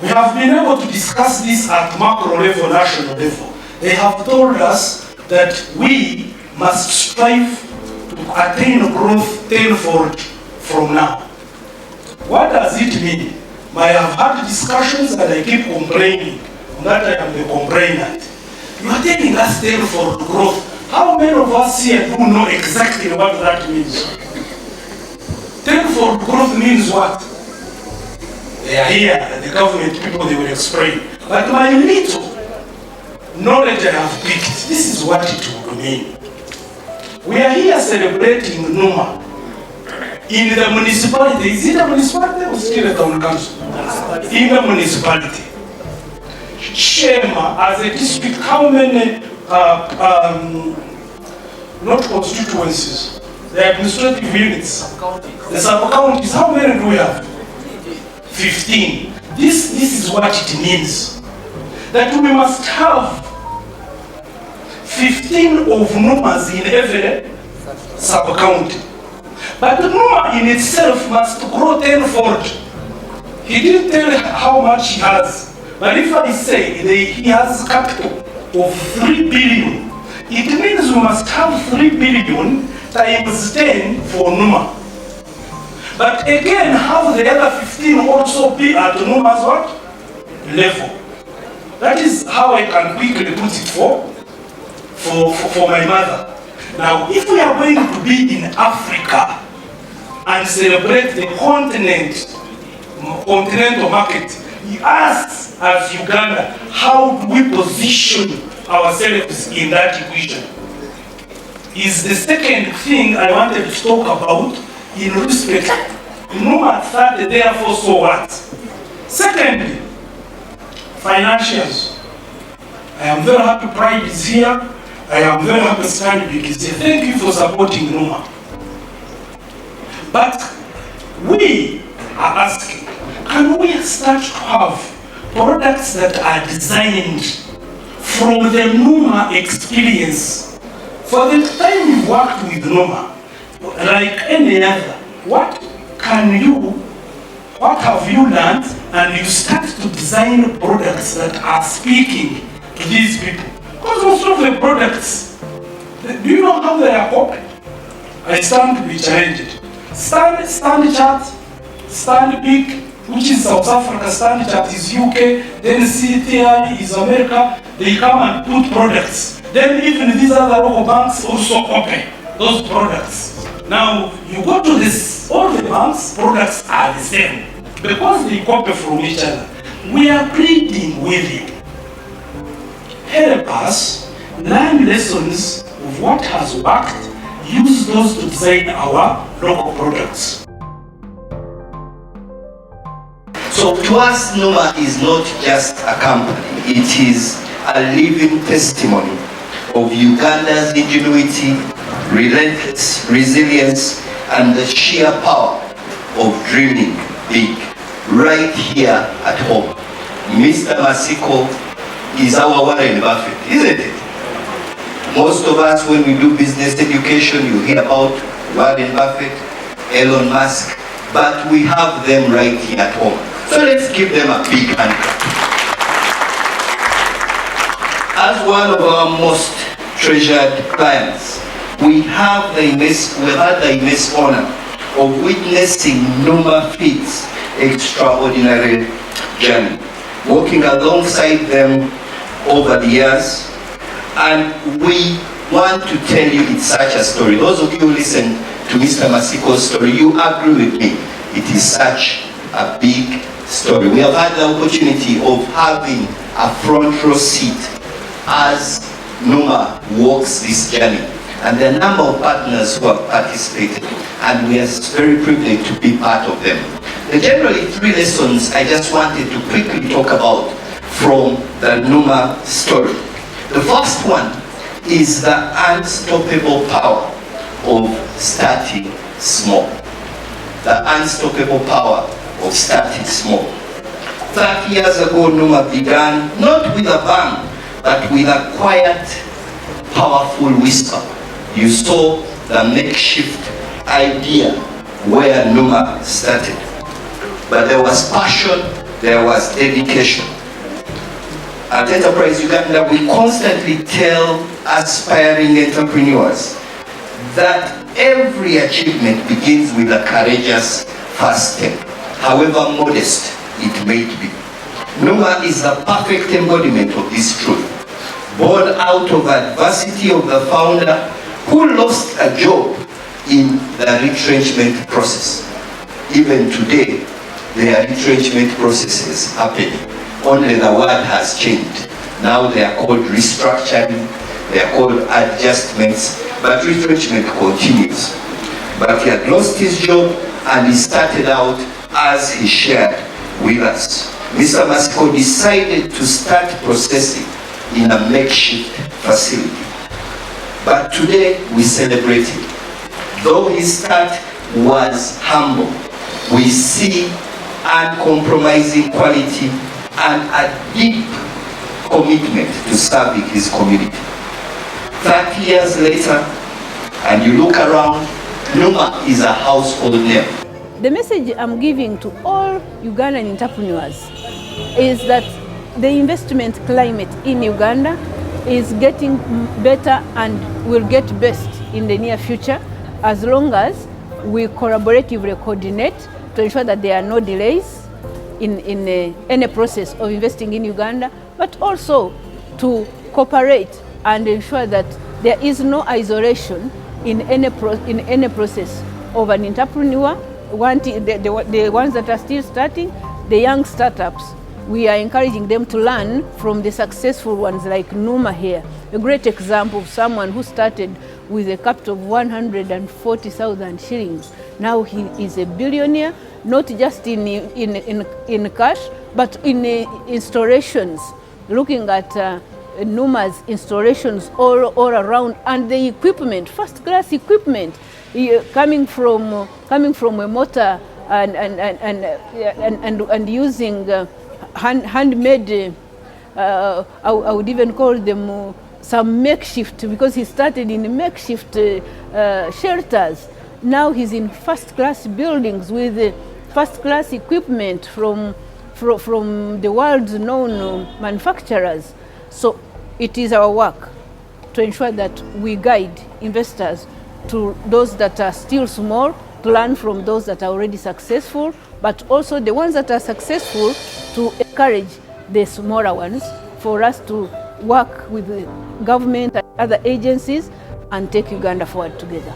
We have been able to discuss this at macro level, national level. They have told us that we must strive to attain growth tenfold from now. What does it mean? I have had discussions and I keep complaining that I am the complainant. You are telling us tenfold growth. How many of us here do know exactly what that means? Tenfold growth means what? They are here, the government people, they will explain. But my little knowledge I have picked, this is what it would mean. We are here celebrating Numa in the municipality. Is it a municipality or still a town council? In the municipality. Shema, as a district, how many, not constituencies, the administrative units, the sub-counties, how many do we have? 15. This is what it means. That we must have 15 of Numas in every sub-county. But Numa in itself must grow tenfold. He didn't tell how much he has. But if I say he has capital of 3 billion, it means we must have 3 billion times 10 for Numa. But again, have the other 15 also be at Numa's what? Level. That is how I can quickly put it for my mother. Now, if we are going to be in Africa and celebrate the continental market, us as Uganda, how do we position ourselves in that equation? Is the second thing I wanted to talk about in respect. Numa started therefore, so what? Secondly, financials. I am very happy Pride is here. I am very happy Stanbic is here. Thank you for supporting Numa. But we are asking, can we start to have products that are designed from the Numa experience? For the time you've worked with Numa, like any other, what have you learned, and you start to design products that are speaking to these people? Because most of the products, do you know how they are copied? I stand to be challenged. Stand chart, stand big, which is South Africa, stand chart is UK, then CTI is America. They come and put products. Then even these other local banks also copy those products. Now, you go to this, all the banks' products are the same because they copy from each other. We are pleading with you. Help us learn lessons of what has worked, use those to design our local products. So to us, Numa is not just a company, it is a living testimony of Uganda's ingenuity, relentless resilience, and the sheer power of dreaming big, right here at home. Mr. Masiko is our Warren Buffett, isn't it? Most of us, when we do business education, you hear about Warren Buffett, Elon Musk, but we have them right here at home. So let's give them a big hand. As one of our most treasured clients, we had the immense honor of witnessing Numa Fit's extraordinary journey, working alongside them over the years, and we want to tell you it's such a story. Those of you who listen to Mr. Masiko's story, you agree with me, it is such a big story. We have had the opportunity of having a front row seat as Numa walks this journey, and the number of partners who have participated, and we are very privileged to be part of them. There are generally 3 lessons I just wanted to quickly talk about from the Numa story. The first one is the unstoppable power of starting small. The unstoppable power of starting small. 30 years ago, Numa began not with a bang, but with a quiet, powerful whisper. You saw the makeshift idea where Numa started. But there was passion, there was dedication. At Enterprise Uganda, we constantly tell aspiring entrepreneurs that every achievement begins with a courageous first step, however modest it may be. Numa is the perfect embodiment of this truth, born out of adversity of the founder who lost a job in the retrenchment process. Even today, there are retrenchment processes happening. Only the word has changed. Now they are called restructuring, they are called adjustments, but retrenchment continues. But he had lost his job and he started out as he shared with us. Mr. Masiko decided to start processing in a makeshift facility. But today we celebrate him. Though his start was humble, we see uncompromising quality and a deep commitment to serving his community. 30 years later, and you look around, Numa is a household name. The message I'm giving to all Ugandan entrepreneurs is that the investment climate in Uganda is getting better and will get best in the near future as long as we collaboratively coordinate to ensure that there are no delays in any process of investing in Uganda, but also to cooperate and ensure that there is no isolation in any process of an entrepreneur. The ones that are still starting, the young startups, we are encouraging them to learn from the successful ones like Numa here. A great example of someone who started with a capital of 140,000 shillings. Now he is a billionaire, not just in cash, but in installations. Looking at Numa's installations all around, and the equipment, first-class equipment, coming from a motor and using handmade. I would even call them some makeshift, because he started in makeshift shelters. Now he's in first-class buildings with first-class equipment from the world's known manufacturers. So it is our work to ensure that we guide investors to those that are still small, to learn from those that are already successful, but also the ones that are successful to encourage the smaller ones, for us to work with the government and other agencies and take Uganda forward together.